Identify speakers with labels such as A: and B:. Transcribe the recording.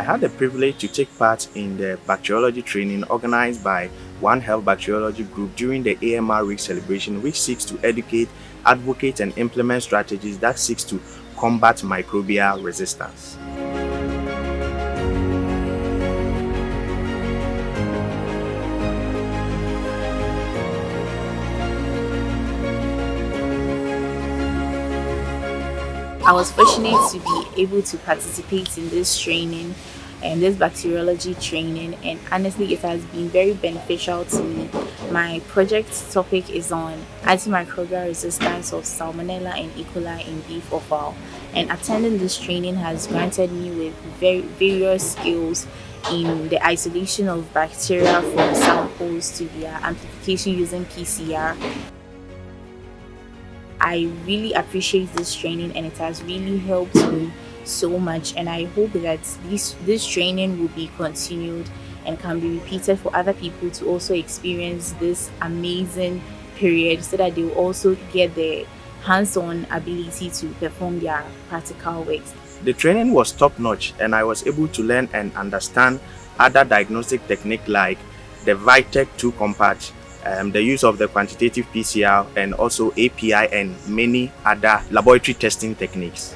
A: I had the privilege to take part in the bacteriology training organized by One Health Bacteriology Group during the AMR Week celebration, which seeks to educate, advocate, and implement strategies that seeks to combat microbial resistance.
B: I was fortunate to be able to participate in this training and this bacteriology training, and honestly it has been very beneficial to me. My project topic is on antimicrobial resistance of Salmonella and E. coli in beef offal, and attending this training has granted me with various skills in the isolation of bacteria from samples to their amplification using PCR. I really appreciate this training and it has really helped me so much, and I hope that this training will be continued and can be repeated for other people to also experience this amazing period so that they will also get the hands-on ability to perform their practical works.
A: The training was top-notch and I was able to learn and understand other diagnostic techniques like the Vitek 2 compact, the use of the quantitative PCR, and also API and many other laboratory testing techniques.